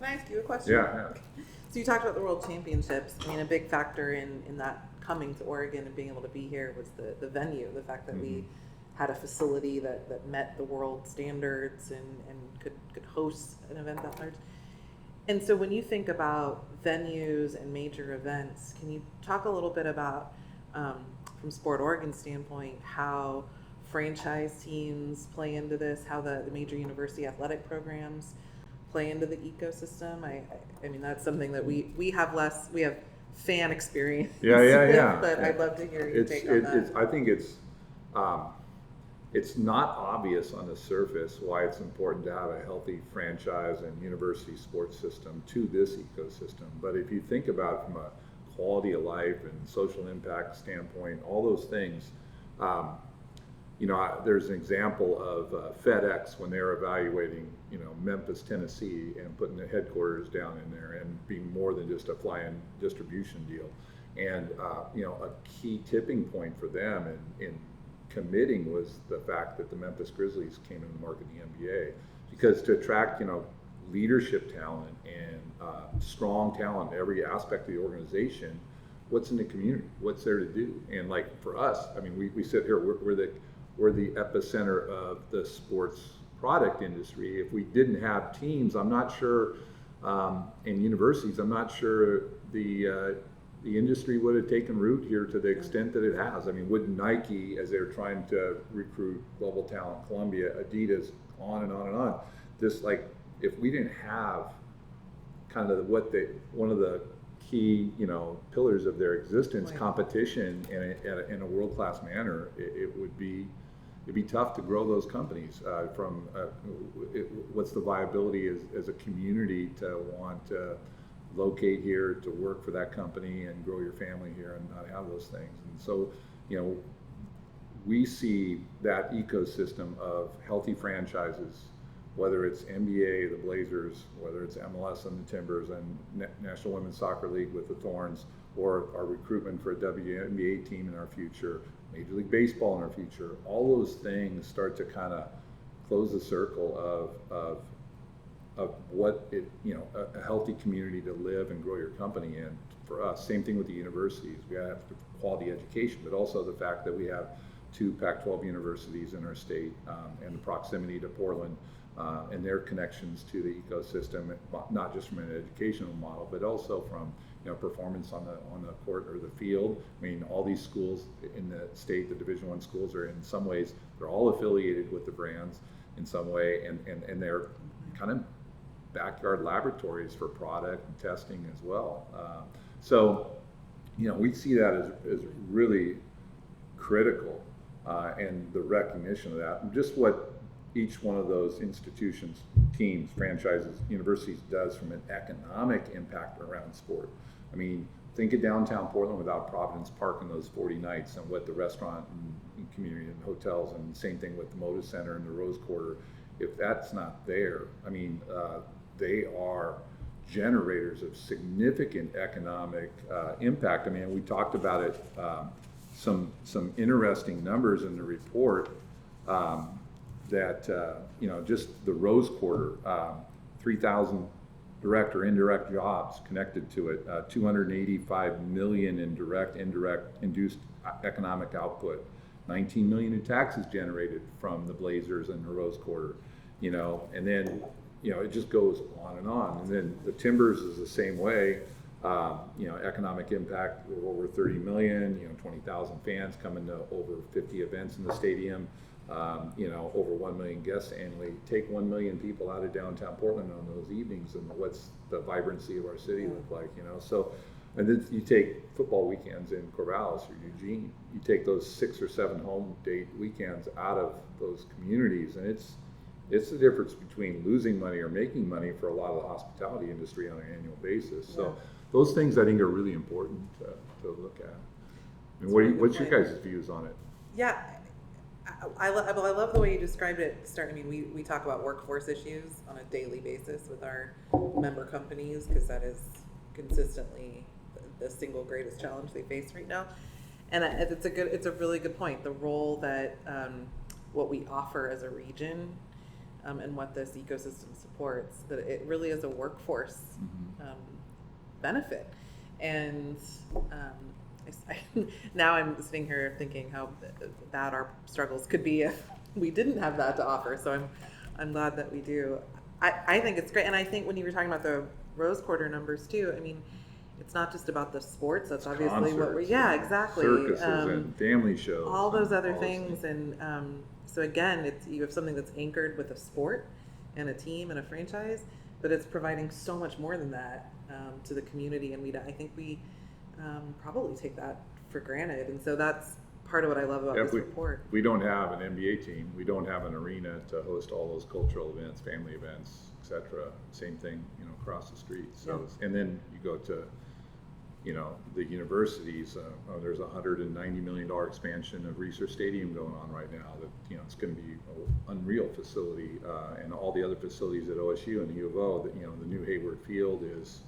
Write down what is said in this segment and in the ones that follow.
Can I ask you a question? Yeah. So you talked about the World Championships. I mean, a big factor in that coming to Oregon and being able to be here was the venue, the fact that we had a facility that met the world standards and could host an event that large. And so when you think about venues and major events, can you talk a little bit about, from Sport Oregon's standpoint, how franchise teams play into this, how the major university athletic programs play into the ecosystem? I mean, that's something that we have fan experience. Yeah. But I'd love to hear your take on that. I think it's not obvious on the surface why it's important to have a healthy franchise and university sports system to this ecosystem. But if you think about it from a quality of life and social impact standpoint, all those things, there's an example of FedEx when they were evaluating, Memphis, Tennessee, and putting the headquarters down in there and being more than just a fly-in distribution deal. And, a key tipping point for them in committing was the fact that the Memphis Grizzlies came in the market in the NBA, because to attract, leadership talent and strong talent in every aspect of the organization, what's in the community, what's there to do. And like for us, I mean, we sit here, we're the epicenter of the sports product industry. If we didn't have teams, I'm not sure, and universities, I'm not sure the industry would have taken root here to the extent that it has. I mean, would Nike, as they're trying to recruit global talent, Columbia, Adidas, on and on and on, just like if we didn't have kind of one of the key, pillars of their existence, right, competition in a world-class manner, it'd be tough to grow those companies. What's the viability as a community to want to locate here, to work for that company and grow your family here and not have those things? And so, we see that ecosystem of healthy franchises, whether it's NBA, the Blazers, whether it's MLS and the Timbers, and National Women's Soccer League with the Thorns, or our recruitment for a WNBA team in our future, Major League Baseball in our future. All those things start to kind of close the circle of what a healthy community to live and grow your company in. For us, same thing with the universities. We have quality education, but also the fact that we have 2 Pac-12 universities in our state, and the proximity to Portland, and their connections to the ecosystem, not just from an educational model, but also from performance on the court or the field. I mean, all these schools in the state, the Division I schools, are in some ways, they're all affiliated with the brands in some way, and they're kind of backyard laboratories for product and testing as well. So we see that as really critical, and the recognition of that, and just what each one of those institutions, teams, franchises, universities does from an economic impact around sport. I mean, think of downtown Portland without Providence Park in those 40 nights, and what the restaurant and community and hotels, and same thing with the Moda Center and the Rose Quarter. If that's not there, I mean, they are generators of significant economic impact. I mean, we talked about it, some interesting numbers in the report, that just the Rose Quarter, 3,000 direct or indirect jobs connected to it, 285 million in direct, indirect induced economic output, 19 million in taxes generated from the Blazers and the Rose Quarter, and then it just goes on and on. And then the Timbers is the same way. Economic impact of over 30 million, 20,000 fans coming to over 50 events in the stadium, over 1 million guests annually. Take 1 million people out of downtown Portland on those evenings, and what's the vibrancy of our city look like, So, and then you take football weekends in Corvallis or Eugene, you take those 6 or 7 home date weekends out of those communities, and it's the difference between losing money or making money for a lot of the hospitality industry on an annual basis. Yeah. So those things I think are really important to look at. And what's your guys' views on it? Yeah, I love the way you described it. We talk about workforce issues on a daily basis with our member companies, because that is consistently the single greatest challenge they face right now. And it's a really good point. The role that what we offer as a region and what this ecosystem supports, that it really is a workforce benefit. And now I'm sitting here thinking how bad our struggles could be if we didn't have that to offer. So I'm glad that we do. I think it's great. And I think when you were talking about the Rose Quarter numbers too, I mean, it's not just about the sports. That's obviously what we're, exactly. Circuses and family shows. All those other things. And so again, you have something that's anchored with a sport and a team and a franchise, but it's providing so much more than that to the community. And I think we probably take that for granted. And so that's part of what I love about this report. We don't have an NBA team. We don't have an arena to host all those cultural events, family events, etc. Same thing, across the street. So, and then you go to, the universities. There's a $190 million expansion of Research Stadium going on right now. That it's going to be an unreal facility, and all the other facilities at OSU and the U of O. That the new Hayward Field is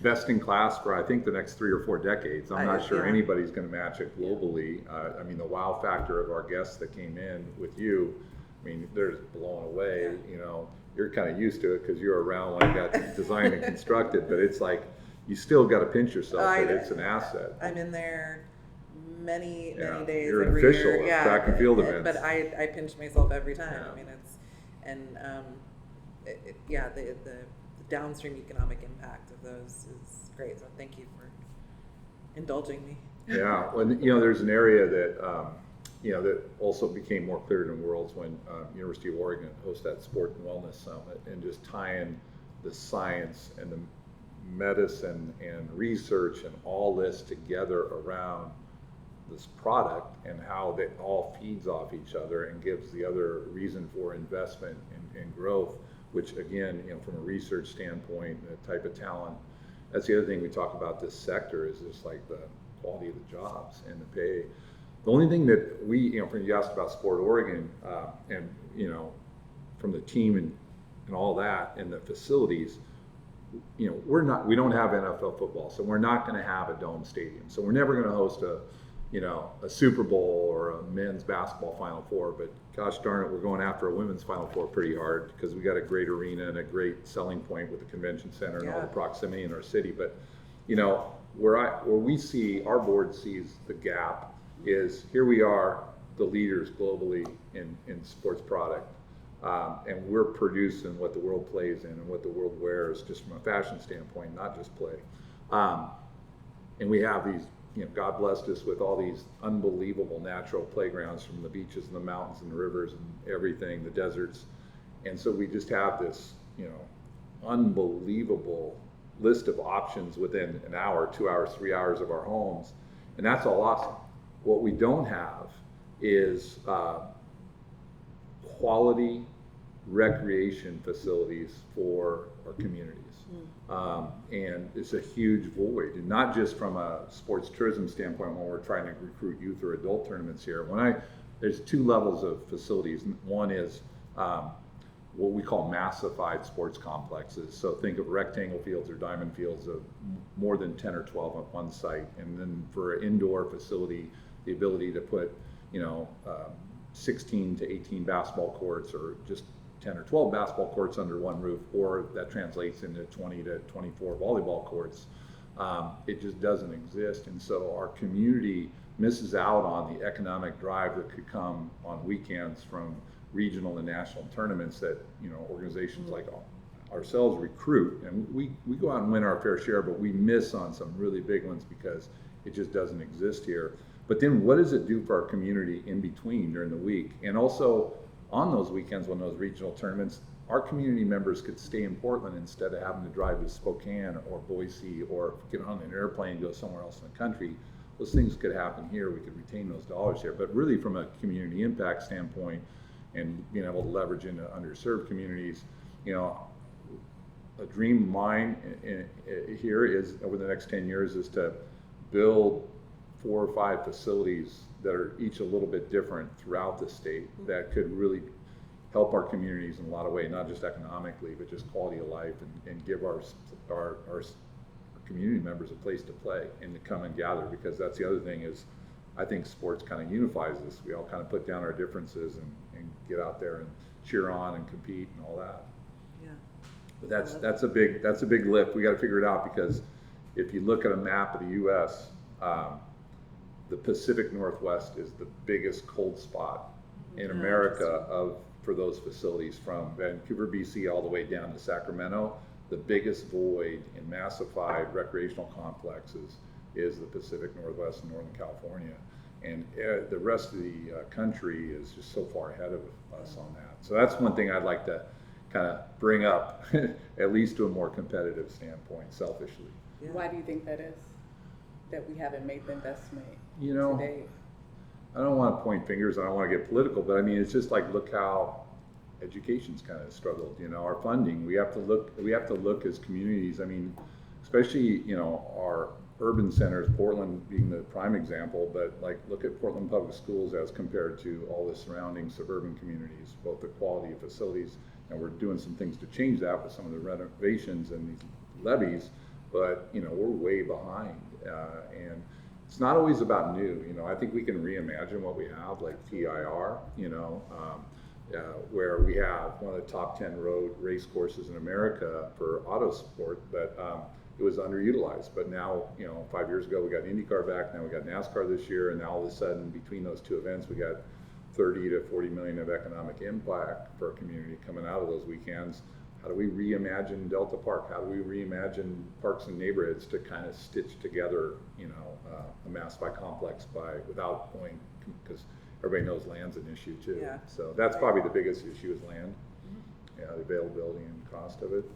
best in class for I think the next 3 or 4 decades. I'm not sure anybody's going to match it globally. I mean, the wow factor of our guests that came in with you, I mean, they're just blown away. You're kind of used to it because you're around when it got designed and constructed, but it's like you still got to pinch yourself that it's an asset. I'm in there many days you're every an official year. Of track and field events. But I pinch myself every time. I mean, the downstream economic impact of those is great. So thank you for indulging me. Yeah, well, there's an area that that also became more clear to Worlds when University of Oregon hosted that Sport and Wellness Summit, and just tying the science and the medicine and research and all this together around this product and how that all feeds off each other and gives the other reason for investment and growth, which again, from a research standpoint, the type of talent, that's the other thing we talk about this sector is just like the quality of the jobs and the pay. The only thing that we, you asked about Sport Oregon, and from the team and all that and the facilities, we don't have NFL football, so we're not going to have a dome stadium. So we're never going to host a Super Bowl or a men's basketball Final Four. But gosh darn it, we're going after a women's Final Four pretty hard because we got a great arena and a great selling point with the convention center and all the proximity in our city. But where we see our board sees the gap is here we are, the leaders globally in sports product. And we're producing what the world plays in and what the world wears just from a fashion standpoint, not just play. And we have these, God blessed us with all these unbelievable natural playgrounds from the beaches and the mountains and the rivers and everything, the deserts. And so we just have this, unbelievable list of options within an hour, 2 hours, 3 hours of our homes. And that's all awesome. What we don't have is quality recreation facilities for our communities. And it's a huge void, and not just from a sports tourism standpoint when we're trying to recruit youth or adult tournaments here. There's 2 levels of facilities. One is what we call massified sports complexes. So think of rectangle fields or diamond fields of more than 10 or 12 at one site. And then for an indoor facility, the ability to put 16 to 18 basketball courts or just 10 or 12 basketball courts under one roof, or that translates into 20 to 24 volleyball courts. It just doesn't exist. And so our community misses out on the economic drive that could come on weekends from regional and national tournaments that organizations like ourselves recruit. And we go out and win our fair share, but we miss on some really big ones because it just doesn't exist here. But then what does it do for our community in between during the week? And also on those weekends when those regional tournaments, our community members could stay in Portland instead of having to drive to Spokane or Boise or get on an airplane and go somewhere else in the country. Those things could happen here. We could retain those dollars here. But really from a community impact standpoint and being able to leverage into underserved communities, a dream of mine here is over the next 10 years is to build 4 or 5 facilities that are each a little bit different throughout the state that could really help our communities in a lot of ways, not just economically, but just quality of life and give our community members a place to play and to come and gather, because that's the other thing is I think sports kind of unifies us. We all kind of put down our differences and get out there cheer on and compete and all that. Yeah. But that's a big lift. We got to figure it out, because if you look at a map of the U.S., the Pacific Northwest is the biggest cold spot in America for those facilities, from Vancouver, BC, all the way down to Sacramento. The biggest void in massified recreational complexes is the Pacific Northwest and Northern California. And the rest of the country is just so far ahead of us on that. So that's one thing I'd like to kind of bring up, at least to a more competitive standpoint, selfishly. Yeah. Why do you think that is? That we haven't made the investment today? I don't want to point fingers, I don't want to get political, but I mean, it's just like, look how education's kind of struggled, our funding. We have to look as communities. I mean, especially, our urban centers, Portland being the prime example, but like, look at Portland Public Schools as compared to all the surrounding suburban communities, both the quality of facilities, and we're doing some things to change that with some of the renovations and these levies, but, we're way behind, and it's not always about new. I think we can reimagine what we have, like TIR, where we have one of the top 10 road race courses in America for auto sport, but it was underutilized. But now, 5 years ago, we got IndyCar back, now we got NASCAR this year, and now all of a sudden, between those two events, we got 30 to 40 million of economic impact for our community coming out of those weekends. How do we reimagine Delta Park? How do we reimagine parks and neighborhoods to kind of stitch together, a massified complex without going, because everybody knows land's an issue too. Yeah. So that's probably the biggest issue is land, the availability and cost of it.